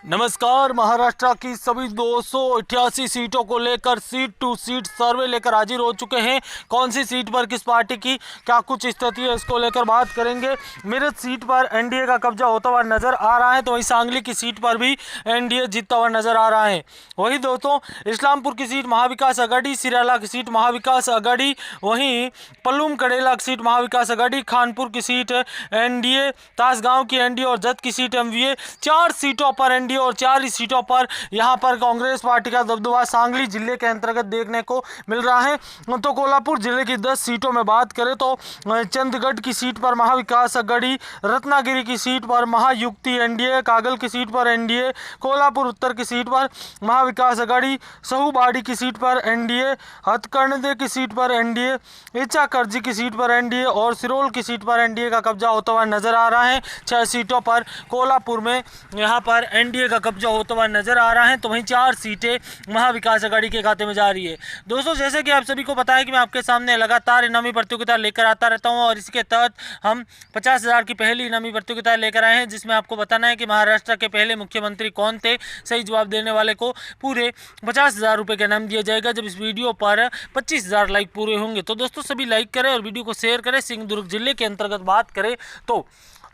नमस्कार। महाराष्ट्र की सभी 288 सीटों को लेकर सीट टू सीट सर्वे लेकर हाजिर हो चुके हैं। कौन सी सीट पर किस पार्टी की क्या कुछ स्थिति है, इसको लेकर बात करेंगे। मेरठ सीट पर एनडीए का कब्जा होता हुआ नजर आ रहा है, तो वहीं सांगली की सीट पर भी एनडीए जीतता हुआ नजर आ रहा है। वहीं दोस्तों इस्लामपुर की सीट महाविकास आघाड़ी, सिराला की सीट महाविकास आघाड़ी, वहीं पल्लूम कड़ेला की सीट महाविकास आघाड़ी, खानपुर की सीट एनडीए, तासगांव की एनडीए और जत की सीट एमवीए। 4 सीटों पर एनडीए और 4 ही सीटों पर यहां पर कांग्रेस पार्टी का दबदबा सांगली जिले के अंतर्गत देखने को मिल रहा है। तो कोल्हापुर जिले की 10 सीटों में बात करें तो चंदगढ़ की सीट पर महाविकास आघाड़ी, रत्नागिरी की सीट पर महायुक्ति एनडीए, कागल की सीट पर एनडीए, कोल्हापुर उत्तर की सीट पर महाविकास आघाड़ी, सहुबाड़ी की सीट पर एनडीए, हथकरनदे की सीट पर एनडीए, इचाकरजी की सीट पर एनडीए और सिरोल की सीट पर एनडीए का कब्जा होता हुआ नजर आ रहा है। 6 सीटों पर कोल्हापुर में यहां पर एनडीए का कब्जा होता हुआ नजर आ रहा है, तो वहीं 4 सीटें महाविकास आघाड़ी के खाते में जा रही है। दोस्तों जैसे कि आप सभी को पता है कि मैं आपके सामने लगातार इनामी प्रतियोगिता लेकर आता रहता हूं और इसके तहत हम 50,000 की पहली इनामी प्रतियोगिता लेकर आए हैं, जिसमें आपको बताना है कि महाराष्ट्र के पहले मुख्यमंत्री कौन थे। सही जवाब देने वाले को पूरे 50,000 रुपये का इनाम दिया जाएगा जब इस वीडियो पर 25,000 लाइक पूरे होंगे। तो दोस्तों सभी लाइक करें और वीडियो को शेयर करें। सिंहदुर्ग जिले के अंतर्गत बात करें तो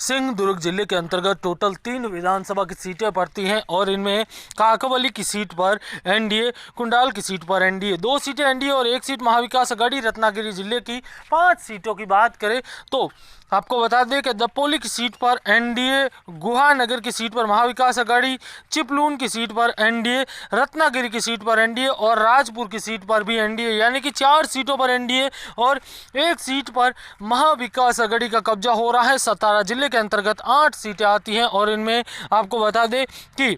सिंहदुर्ग जिले के अंतर्गत टोटल 3 विधानसभा की सीटें पड़ती हैं और इनमें काकवली की सीट पर एनडीए, कुंडाल की सीट पर एनडीए, 2 सीटें एनडीए और 1 सीट महाविकास आघाड़ी। रत्नागिरी जिले की 5 सीटों की बात करें तो आपको बता दें कि दपोली की सीट पर एनडीए, गुहानगर की सीट पर महाविकास आघाड़ी, चिपलून की सीट पर एनडीए, रत्नागिरी की सीट पर एनडीए और राजपुर की सीट पर भी एनडीए, यानी कि 4 सीटों पर एनडीए और 1 सीट पर महाविकास आघाड़ी का कब्जा हो रहा है। सतारा जिले के अंतर्गत 8 सीटें आती हैं और इनमें आपको बता दें कि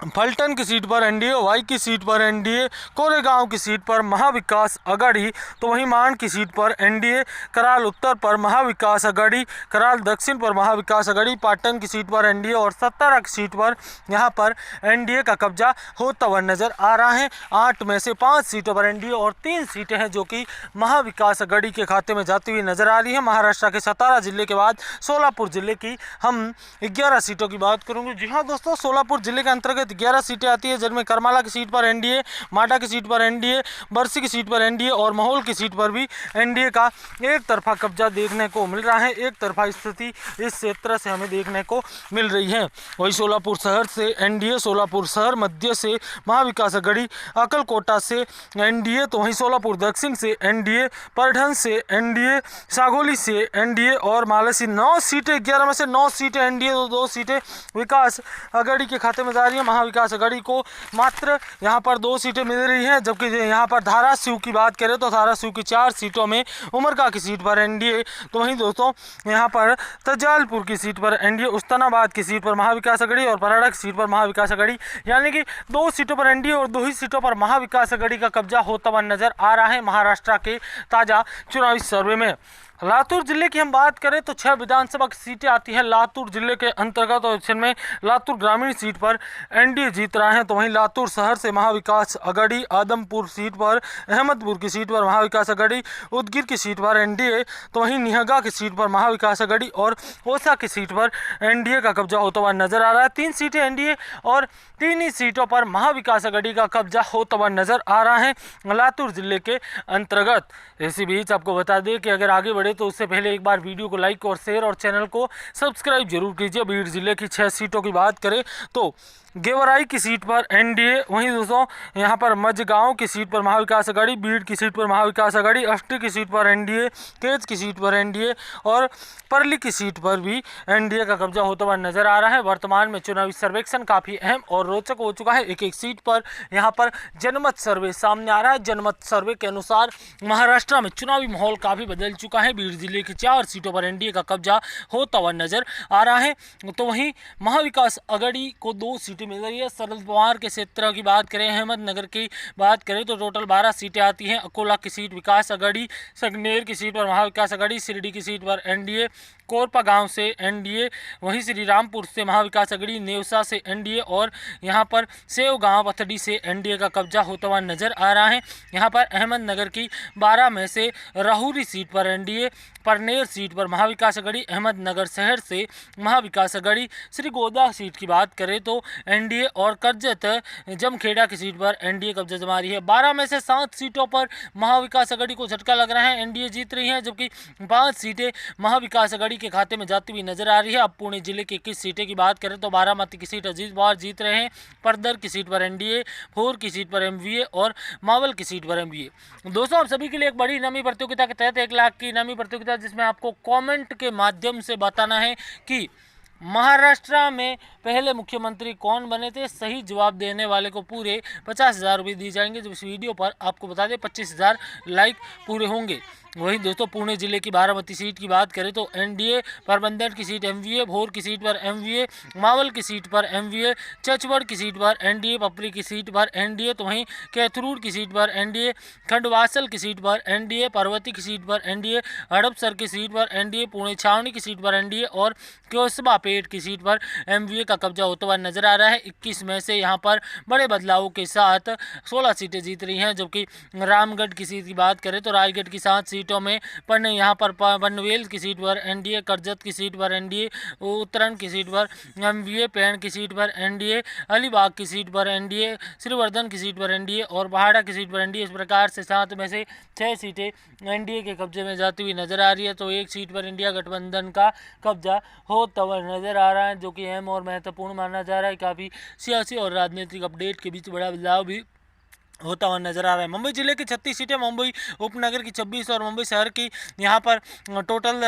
फलटन की सीट पर एनडीए, वाई की सीट पर एनडीए, कोरेगांव की सीट पर महाविकास आघाड़ी, तो वहीं मान की सीट पर एनडीए, कराल उत्तर पर महाविकास आघाड़ी, कराल दक्षिण पर महाविकास आघाड़ी, पाटन की सीट पर एनडीए और सतारा की सीट पर यहां पर एनडीए का कब्जा होता हुआ नजर आ रहा है। 8 में से 5 सीटों पर एनडीए और 3 सीटें हैं जो कि महाविकास आघाड़ी के खाते में जाती हुई नजर आ रही है। महाराष्ट्र के सतारा जिले के बाद सोलापुर जिले की हम 11 सीटों की बात करूंगे। जी हाँ दोस्तों, सोलापुर जिले के अंतर्गत 11 सीटें आती है, जिनमें करमाला की सीट पर एनडीए, माडा की सीट पर एनडीए, बरसी की सीट पर एनडीए और महौल की सीट पर भी एनडीए का एक तरफा कब्जा देखने को मिल रहा है। एक तरफा स्थिति इस क्षेत्र से हमें देखने को मिल रही है। वही सोलापुर शहर से एनडीए, सोलापुर शहर मध्य से महाविकास आघाड़ी, अकलकोटा से एनडीए, तो वहीं सोलापुर दक्षिण से एनडीए, परढन से एनडीए, सागोली से एनडीए और मालसी। 9 सीटें, 11 में से 9 सीटें एनडीए, 2 सीटें विकास आघाड़ी के खाते में जा रही है। महाविकास आघाड़ी को मात्र यहां पर 2 सीटें मिल रही हैं, जबकि यहां पर धाराशिव की बात करें तो धाराशिव की 4 सीटों में उमरगा की सीट पर एनडीए, तो वहीं दोस्तों यहां पर तजालपुर की सीट पर एनडीए, उस्तानाबाद की सीट पर महाविकास आघाड़ी और पराड़ा की सीट पर महाविकास आघाड़ी, यानी कि 2 सीटों पर एनडीए और 2 ही सीटों पर महाविकास आघाड़ी का कब्जा होता हुआ नजर आ रहा है महाराष्ट्र के ताजा चुनावी सर्वे में। लातूर जिले की हम बात करें तो 6 विधानसभा की सीटें आती हैं लातूर जिले के अंतर्गत और जिनमें लातूर ग्रामीण सीट पर एनडीए जीत रहा है, तो वहीं लातूर शहर से महाविकास आघाड़ी, आदमपुर सीट पर, अहमदपुर की सीट पर महाविकास आघाड़ी, उदगीर की सीट पर एनडीए, तो वहीं निहगा की सीट पर महाविकास आघाड़ी और ओसा की सीट पर एनडीए का कब्जा होता हुआ नजर आ रहा है। 3 सीटें एनडीए और 3 ही सीटों पर महाविकास आघाड़ी का कब्जा होता हुआ नजर आ रहा है लातूर जिले के अंतर्गत। इसी बीच आपको बता दें कि अगर आगे बढ़े तो उससे पहले एक बार वीडियो को लाइक और शेयर और चैनल को सब्सक्राइब जरूर कीजिए। बीड़ जिले की 6 सीटों की बात करें तो गेवराई की सीट पर एनडीए, वहीं दोस्तों यहां पर मझगांव की सीट पर महाविकास आघाड़ी, बीड़ की सीट पर महाविकास आघाड़ी, अष्टी की सीट पर एनडीए, केज की सीट पर एनडीए और परली की सीट पर भी एनडीए का कब्जा होता हुआ नजर आ रहा है। वर्तमान में चुनावी सर्वेक्षण काफी अहम और रोचक हो चुका है। एक सीट पर यहां पर जनमत सर्वे सामने आ रहा है। जनमत सर्वे के अनुसार महाराष्ट्र में चुनावी माहौल काफी बदल चुका है। बीड़ जिले की 4 सीटों पर एनडीए का कब्जा होता हुआ नजर आ रहा है, तो वहीं महाविकास आघाड़ी को 2 सीटें मिल रही है। शरद पवार के क्षेत्र की बात करें, अहमदनगर की बात करें तो टोटल 12 सीटें आती हैं। अकोला की सीट विकास आघाड़ी, संगनेर की सीट पर महाविकास आघाड़ी, शिरडी की सीट पर एनडीए, कोरपा गांव से एनडीए, वहीं श्री रामपुर से महाविकास आघाड़ी, नेवसा से एनडीए और यहां पर सेव गांव पथड़ी से एनडीए का कब्जा होता हुआ नजर आ रहा है। यहां पर अहमदनगर की 12 में से राहुरी सीट पर एनडीए, परनेर सीट पर महाविकास अघाड़ी, अहमदनगर शहर से महाविकास अघाड़ी। श्रीगोंदा सीट की बात करें तो एनडीए और करजत जमखेड़ा की सीट पर एनडीए कब्जा जमा रही है। 12 में से 7 सीटों पर महाविकास अघाड़ी को झटका लग रहा है, एनडीए जीत रही है, जबकि 5 सीटें महाविकास अघाड़ी के खाते में जाती हुई नजर आ रही है। अब पुणे जिले की 21 सीटें की बात करें तो बारामती की सीट अजीत पवार जीत रहे हैं, परदर की सीट पर एनडीए, भोर की सीट पर एमवीए और मावल की सीट पर एमवीए। दोस्तों, आप सभी के लिए एक बड़ी इनामी प्रतियोगिता के तहत 1 लाख की इनामी प्रतियोगिता, जिसमें आपको कमेंट के माध्यम से बताना है कि महाराष्ट्र में पहले मुख्यमंत्री कौन बने थे। सही जवाब देने वाले को पूरे 50,000 रुपये दिए जाएंगे। जब इस वीडियो पर आपको बता दें 25,000 लाइक पूरे होंगे। वहीं दोस्तों, पुणे जिले की बारामती सीट की बात करें तो एनडीए, परबंदर की सीट एमवीए, भोर की सीट पर एमवीए, मावल की सीट पर एमवीए, चचवड़ की सीट पर एनडीए, पपरी की सीट पर एनडीए, तो वहीं कैथरूड की सीट पर एनडीए, खंडवासल की सीट पर एनडीए, पर्वती की सीट पर एनडीए, हड़पसर की सीट पर एनडीए, पुणे छावनी की सीट पर एनडीए और क्योसबा पेट की सीट पर एमवीए का कब्जा होता हुआ नजर आ रहा है। 21 में से यहां पर बड़े बदलावों के साथ 16 सीटें जीत रही हैं, जबकि रामगढ़ की सीट की बात करें तो रायगढ़ की 7 सीटों में यहां पर पनवेल की सीट पर एनडीए, करजत की सीट पर एनडीए, उत्तराखंड की सीट पर एमवीए, पैण की सीट पर एनडीए, अलीबाग की सीट पर एनडीए, श्रीवर्धन की सीट पर एनडीए और बाहाड़ा की सीट पर एनडीए। इस प्रकार से 7 में से 6 सीटें एनडीए के कब्जे में जाती हुई नजर आ रही है, तो एक सीट पर इंडिया गठबंधन का कब्जा होता हुआ नजर आ रहा है, जो कि अहम और महत्वपूर्ण माना जा रहा है। काफ़ी सियासी और राजनीतिक अपडेट के बीच बड़ा बदलाव भी होता हुआ नजर आ रहा है। मुंबई जिले की 36 सीटें, मुंबई उपनगर की 26 और मुंबई शहर की यहाँ पर टोटल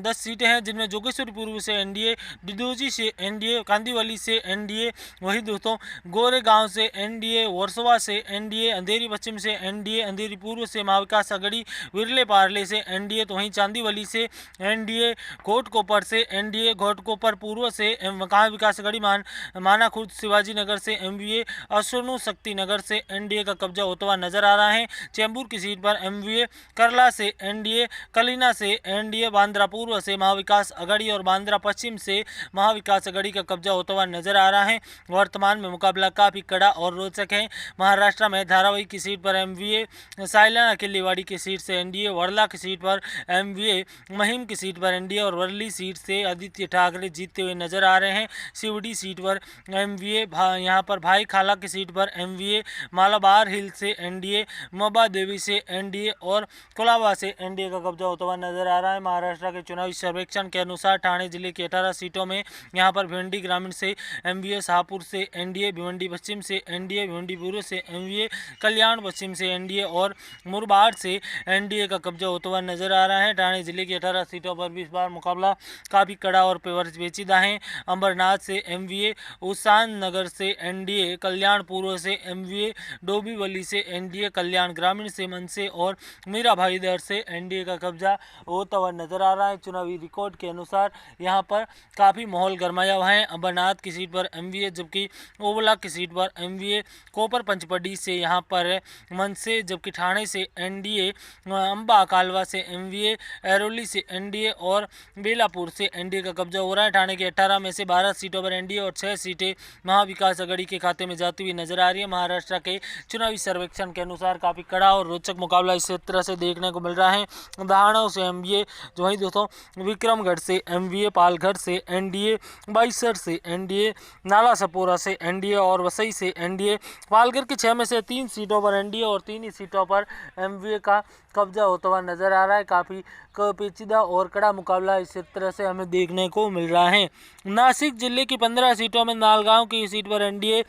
10 सीटें हैं, जिनमें जोगेश्वरी पूर्व से एनडीए, डिडोजी से एनडीए, कांदीवली से एनडीए, वही दोस्तों गोरेगांव से एनडीए, वर्सोवा से एनडीए, अंधेरी पश्चिम से एनडीए, अंधेरी पूर्व से महाविकास अघाड़ी, विरले पार्ले से एनडीए, तो वहीं चांदीवली से एनडीए, घोटकोपर से एनडीए, घोटकोपर पूर्व से महाविकास अघाड़ी, माना खुर्द शिवाजी नगर से एमवीए, अश्वनु शक्ति नगर से एनडीए का कब्जा होता हुआ नजर आ रहा है। चेंबूर की सीट पर एमवीए, करला से एनडीए, कलिना से एनडीए, बांद्रा पूर्व से महाविकास अघाड़ी और बांद्रा पश्चिम से महाविकास अघाड़ी का कब्जा होता हुआ नजर आ रहा है। वर्तमान में मुकाबला काफी कड़ा और रोचक है। महाराष्ट्र में धारावी की सीट पर एमवीए, साइलाना किल्लीवाड़ी की सीट से एनडीए, वर्ला की सीट पर एमवीए, महिम की सीट पर एनडीए और वर्ली सीट से आदित्य ठाकरे जीतते हुए नजर आ रहे हैं। शिवडी सीट पर एमवीए, यहाँ पर भाई खाला की सीट पर एमवीए, मालाबार हिल से एनडीए, मोबा देवी से एनडीए और कोलाबा से एनडीए का कब्जा होता हुआ नजर आ रहा है। महाराष्ट्र के चुनावी सर्वेक्षण के अनुसार ठाणे जिले की 18 सीटों में यहां पर भिवंडी ग्रामीण से एमवीए, शाहपुर से एनडीए, भिवंडी पश्चिम से एनडीए, भिवंडी पूर्व से एमवीए, कल्याण पश्चिम से एनडीए और मुरबाड से एनडीए का कब्जा होता हुआ नजर आ रहा है। ठाणे जिले की 18 सीटों पर भी इस बार मुकाबला काफी कड़ा और पेचीदा है। अंबरनाथ से एमवीए, उसान नगर से एनडीए, कल्याण पूर्व से एमवीए, डोंबिवली से एनडीए, कल्याण ग्रामीण से मनसे और मीरा भाईदर से एनडीए का कब्जा होता हुआ नजर आ रहा है। चुनावी रिकॉर्ड के अनुसार यहां पर काफ़ी माहौल गरमाया हुआ है। अंबरनाथ की सीट पर एमवीए, जबकि ओबला की सीट पर एमवीए, कोपर पंचपड़ी से यहां पर मनसे, जबकि ठाणे से एनडीए, अंबा कालवा से एमवीए, एरोली से एनडीए और बेलापुर से एनडीए का कब्जा हो रहा है। ठाणे के 18 में से 12 सीटों पर एनडीए और 6 सीटें महाविकास अघाड़ी के खाते में जाती हुई नजर आ रही है। महाराष्ट्र के चुनावी सर्वेक्षण के अनुसार काफी कड़ा और रोचक मुकाबला इस तरह से देखने को मिल रहा है। दहाड़ों से एमवीए, जो वही दोस्तों विक्रमगढ़ से एमवीए, पालघर से एनडीए, बाईसर से एनडीए, नाला सपोरा से एनडीए और वसई से एनडीए। पालघर की 6 में से 3 सीटों पर एनडीए और 3 ही सीटों पर एमवीए का कब्जा होता हुआ नजर आ रहा है। काफी पेचीदा और कड़ा मुकाबला इस तरह से हमें देखने को मिल रहा है। नासिक जिले की 15 सीटों में नालगांव की सीट पर एनडीए,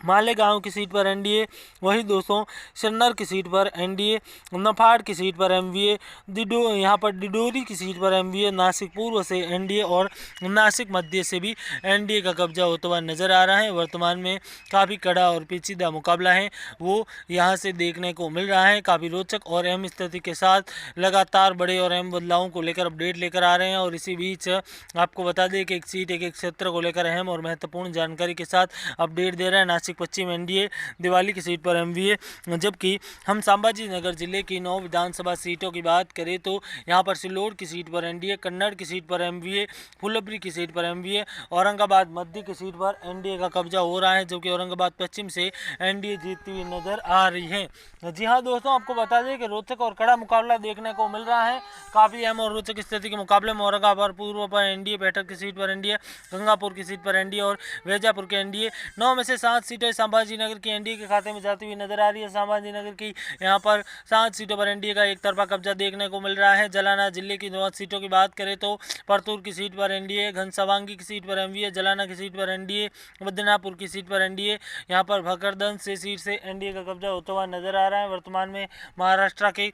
मालेगांव की सीट पर एनडीए, वही दोस्तों शन्नर की सीट पर एनडीए, नफाड़ की सीट पर एमवीए, यहाँ पर डिडोरी की सीट पर एमवीए, नासिक पूर्व से एनडीए और नासिक मध्य से भी एनडीए का कब्जा होता हुआ नजर आ रहा है। वर्तमान में काफ़ी कड़ा और पेचीदा मुकाबला है वो यहाँ से देखने को मिल रहा है। काफ़ी रोचक और अहम स्थिति के साथ लगातार बड़े और अहम बदलावों को लेकर अपडेट लेकर आ रहे हैं। और इसी बीच आपको बता दें कि एक सीट, एक क्षेत्र को लेकर अहम और महत्वपूर्ण जानकारी के साथ अपडेट दे रहे हैं। नासिक पश्चिम एनडीए, दिवाली की सीट पर एमवीए। जबकि हम संभाजी नगर जिले की 9 विधानसभा सीटों की बात करें तो यहाँ पर सिल्लोड की सीट पर एनडीए, कन्नड़ की सीट पर एमवीए, फुलबरी की सीट पर एमवीए, औरंगाबाद मध्य की सीट पर एनडीए का कब्जा हो रहा है, जबकि औरंगाबाद पश्चिम से एनडीए जीतती हुई नजर आ रही है। जी हाँ दोस्तों, आपको बता दें कि रोचक और कड़ा मुकाबला देखने को मिल रहा है। काफी अहम और रोचक स्थिति के मुकाबले में औरंगाबाद पूर्व पर एनडीए, बैठक की सीट पर एनडीए, गंगापुर की सीट पर एनडीए और वेजापुर के एनडीए। 9 में से 7 सीटें संभाजी नगर की एनडीए के खाते में जाती हुई नजर आ रही है। संभाजी नगर की यहाँ पर 7 सीटों पर एनडीए का एक तरफा कब्जा देखने को मिल रहा है। जालना जिले की 9 सीटों की बात करें तो परतूर की सीट पर एनडीए, घनसावांगी की सीट पर एमवीए, जालना की सीट पर एनडीए, बदनापुर की सीट पर एनडीए, यहाँ पर भकरदंज से सीट से एनडीए का कब्जा होता हुआ नजर आ रहा है। वर्तमान में महाराष्ट्र के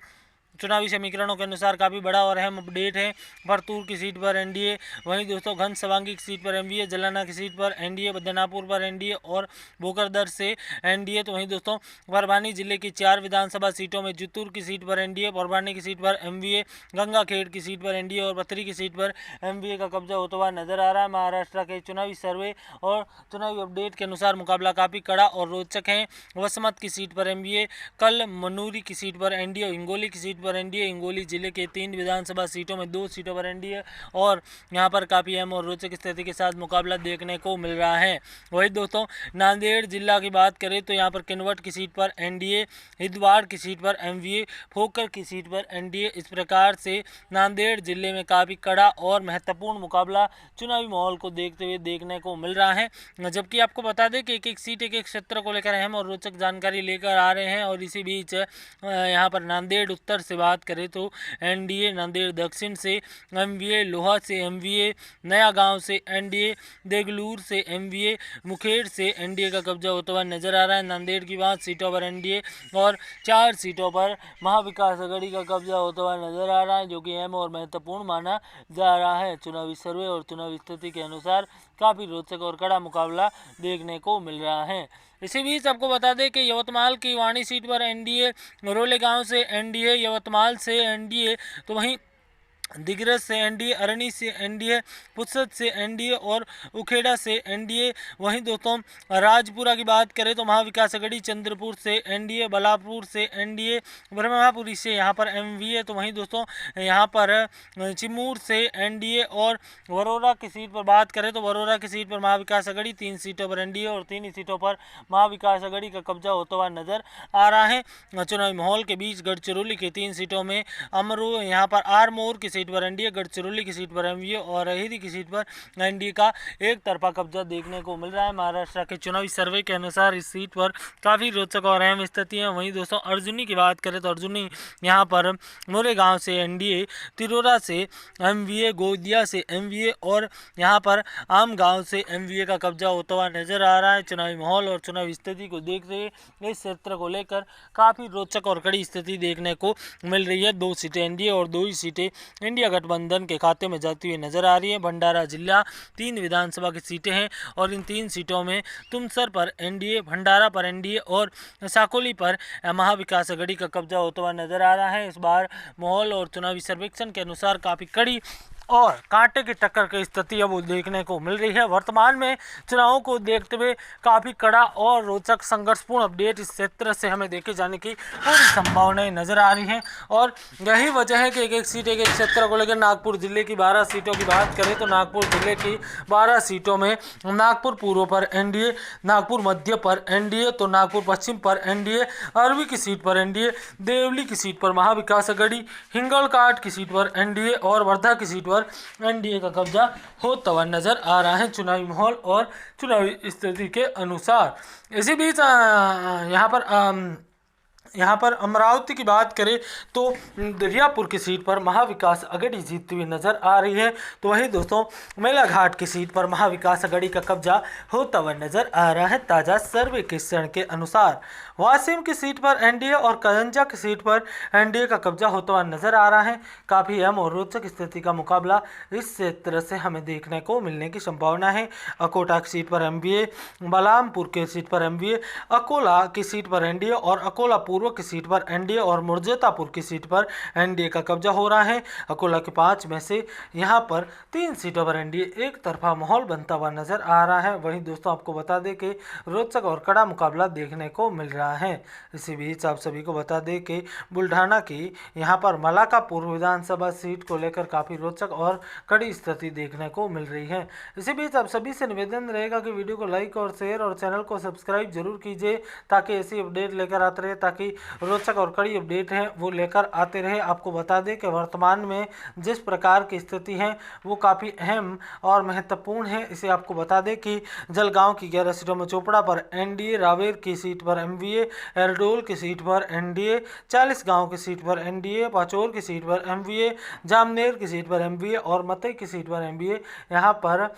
चुनावी समीकरणों के अनुसार काफ़ी बड़ा और अहम अपडेट है। परतूर की सीट पर एनडीए, वहीं दोस्तों घनसावांगी की सीट पर एमवीए, जालना की सीट पर एनडीए, बदनापुर पर एनडीए और भोकरदर से एनडीए। तो वहीं दोस्तों परभणी जिले की 4 विधानसभा सीटों में जितूर की सीट पर एनडीए, परभणी की सीट पर एमवीए, गंगाखेड़ की सीट पर एनडीए और बतरी की सीट पर एमवीए का कब्जा होता हुआ नजर आ रहा है। महाराष्ट्र के चुनावी सर्वे और चुनावी अपडेट के अनुसार मुकाबला काफ़ी कड़ा और रोचक है। वसमत की सीट पर एमवीए, कल मनूरी की सीट पर एनडीए, हिंगोली की सीट पर एनडीए, हिंगोली जिले के 3 विधानसभा सीटों में 2 सीटों पर एनडीए और यहां पर काफ़ी अहम और रोचक स्थिति के साथ मुकाबला देखने को मिल रहा है। वही दोस्तों नांदेड़ जिला की बात करें तो यहां पर किनवट की सीट पर एनडीए, हिदवाड़ की सीट पर एमवीए, फोकर की सीट पर एनडीए। इस प्रकार से नांदेड़ जिले में काफ़ी कड़ा और महत्वपूर्ण मुकाबला चुनावी माहौल को देखते हुए देखने को मिल रहा है। जबकि आपको बता दें कि एक सीट एक क्षेत्र को लेकर अहम और रोचक जानकारी लेकर आ रहे हैं। और इसी बीच यहाँ पर नांदेड़ उत्तर से बात करें तो एनडीए, नांदेड़ दक्षिण से एमवीए, लोहा से एमवीए, नया गांव से एनडीए, देगलूर से एमवीए, मुखेड़ से एनडीए का कब्जा होता हुआ नजर आ रहा है। नांदेड़ की 5 सीटों पर एनडीए और 4 सीटों पर महाविकास अघाड़ी का कब्जा होता हुआ नजर आ रहा है, जो कि अहम और महत्वपूर्ण माना जा रहा है। चुनावी सर्वे और चुनावी स्थिति के अनुसार काफ़ी रोचक और कड़ा मुकाबला देखने को मिल रहा है। इसी बीच आपको बता दें कि यवतमाल की वाणी सीट पर एनडीए, रोलेगांव से एनडीए, यवतमाल से एनडीए, तो वहीं दिग्रज से एनडीए, अरनी से एनडीए, पुसद से एनडीए और उखेड़ा से एनडीए। वहीं दोस्तों राजपुरा की बात करें तो महाविकास अघाड़ी, चंद्रपुर से एनडीए, बलापुर से एनडीए, ब्रह्मापुरी से यहाँ पर एमवीए। तो वहीं दोस्तों यहाँ पर चिमूर से एनडीए और वरोरा की सीट पर बात करें तो वरोरा की सीट पर महाविकास अघाड़ी, 3 सीटों पर एनडीए और 3 ही सीटों पर महाविकास अघाड़ी का कब्जा होता हुआ नजर आ रहा है। चुनावी माहौल के बीच गढ़चिरौली की 3 सीटों में अमरू, यहाँ पर आरमोर की सीट पर एनडीए, गढ़चिरौली की सीट पर एमवीए और अहेरी की सीट पर एनडीए का एक तरफा कब्जा देखने को मिल रहा है। महाराष्ट्र के चुनावी सर्वे के अनुसार इस सीट पर काफ़ी रोचक और अहम स्थिति है। वहीं दोस्तों अर्जुनी की बात करें तो अर्जुनी यहाँ पर मोरेगांव से एनडीए, तिरोरा से एमवीए, गोदिया से एमवीए और यहाँ पर आम गाँव से एमवीए का कब्जा होता हुआ नजर आ रहा है। चुनावी माहौल और चुनावी स्थिति को देखते हुए इस क्षेत्र को लेकर काफ़ी रोचक और कड़ी स्थिति देखने को मिल रही है। 2 सीटें एनडीए और 2 ही सीटें इंडिया गठबंधन के खाते में जाती हुई नजर आ रही है। भंडारा जिला 3 विधानसभा की सीटें हैं और इन 3 सीटों में तुमसर पर एनडीए, भंडारा पर एनडीए और साकोली पर महाविकास अघाड़ी का कब्जा होता हुआ नजर आ रहा है। इस बार माहौल और चुनावी सर्वेक्षण के अनुसार काफ़ी कड़ी और कांटे की टक्कर की स्थिति अब देखने को मिल रही है। वर्तमान में चुनावों को देखते हुए काफ़ी कड़ा और रोचक संघर्षपूर्ण अपडेट इस क्षेत्र से हमें देखे जाने की पूरी संभावनाएं नजर आ रही हैं और यही वजह है कि एक सीट एक क्षेत्र को लेकर नागपुर जिले की 12 सीटों की बात करें तो नागपुर जिले की 12 सीटों में नागपुर पूर्व पर एनडीए, नागपुर मध्य पर एनडीए, तो नागपुर पश्चिम पर एनडीए, अरवी की सीट पर एनडीए, देवली की सीट पर महाविकास अघाड़ी, हिंगलकाट की सीट पर एनडीए और वर्धा की सीट पर एनडीए का कब्जा होता हुआ नजर आ रहा है चुनावी माहौल और चुनावी स्थिति के अनुसार। इसी बीच यहाँ पर अमरावती की बात करें तो दरियापुर की सीट पर महाविकास अघाड़ी जीतती हुई नजर आ रही है। तो वहीं दोस्तों मेलाघाट की सीट पर महाविकास अघाड़ी का कब्जा होता हुआ नजर आ रहा है ताज़ा सर्वेक्षण के अनुसार। वासिम की सीट पर एनडीए और करंजा की सीट पर एनडीए का कब्जा होता हुआ नजर आ रहा है। काफ़ी अहम और रोचक स्थिति का मुकाबला इस क्षेत्र से हमें देखने को मिलने की संभावना है। अकोटा की सीट पर एमवीए, बलरामपुर की सीट पर एमवीए, अकोला की सीट पर एनडीए और अकोला पूर्व पूर्व की सीट पर एनडीए और मुर्जेतापुर की सीट पर एनडीए का कब्जा हो रहा है। अकोला के 5 में से यहां पर 3 सीटों पर एनडीए एक तरफा माहौल बनता हुआ नजर आ रहा है। वहीं दोस्तों आपको बता दें कि रोचक और कड़ा मुकाबला देखने को मिल रहा है। इसी बीच आप सभी को बता दें कि बुल्ढाना की यहां पर मलाकापुर विधानसभा सीट को लेकर काफ़ी रोचक और कड़ी स्थिति देखने को मिल रही है। इसी बीच आप सभी से निवेदन रहेगा कि वीडियो को लाइक और शेयर और चैनल को सब्सक्राइब जरूर कीजिए, ताकि ऐसी अपडेट लेकर आते रहे, ताकि रोचक और कड़ी अपडेट हैं वो लेकर आते रहे। आपको बता दें कि वर्तमान में जिस प्रकार की स्थिति है वो काफ़ी अहम और महत्वपूर्ण है। इसे आपको बता दें कि जलगांव की 11 सीटों में चोपड़ा पर एनडीए, रावेर की सीट पर एमवीए, एरडोल की सीट पर एनडीए, 40 गांव की सीट पर एनडीए, पाचौर की सीट पर एमवीए, जामनेर की सीट पर एमवीए और मतई की सीट पर एमवीए यहाँ पर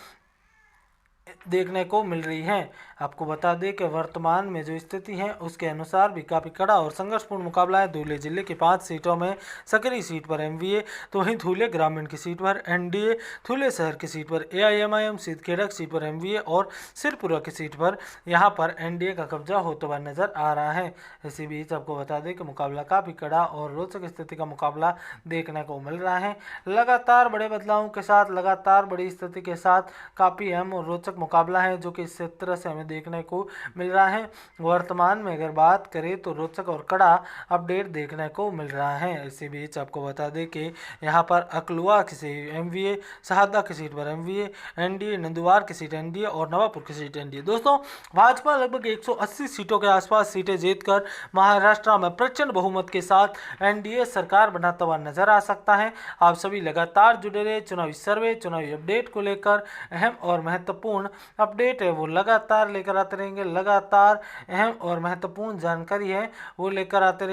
देखने को मिल रही है। आपको बता दें कि वर्तमान में जो स्थिति है उसके अनुसार भी काफ़ी कड़ा और संघर्षपूर्ण मुकाबला है। धुले जिले की 5 सीटों में सकरी सीट पर एमवीए, तो वहीं धुले ग्रामीण की सीट पर एनडीए, धुले शहर की सीट पर एआईएमआईएम, सिद्धखेड़ा की सीट पर एमवीए और सिरपुरा की सीट पर यहां पर एनडीए का कब्जा होता हुआ नजर आ रहा है। इसी बीच आपको बता दें कि मुकाबला काफ़ी कड़ा और रोचक स्थिति का मुकाबला देखने को मिल रहा है। लगातार बड़े बदलावों के साथ, लगातार बड़ी स्थिति के साथ काफ़ी अहम और रोचक मुकाबला है जो कि इस तरह से हमें देखने को मिल रहा है। वर्तमान में अगर बात करें तो रोचक और कड़ा अपडेट देखने को मिल रहा है। इसी बीच आपको बता दें कि यहाँ पर अकलुआ की एमवीए, शहादा की सीट पर एमवीए, एनडीए, नंदुवार की सीट एनडीए और नवापुर की सीट एनडीए। दोस्तों भाजपा लगभग 180 सीटों के आसपास सीटें जीतकर महाराष्ट्र में प्रचंड बहुमत के साथ एनडीए सरकार बनाता हुआ नजर आ सकता है। आप सभी लगातार जुड़े रहे। चुनावी सर्वे, चुनावी अपडेट को लेकर अहम और महत्वपूर्ण अपडेट है वो लगातार लेकर आते रहेंगे। लगातार अहम और महत्वपूर्ण जानकारी है वो लेकर आते रहेंगे।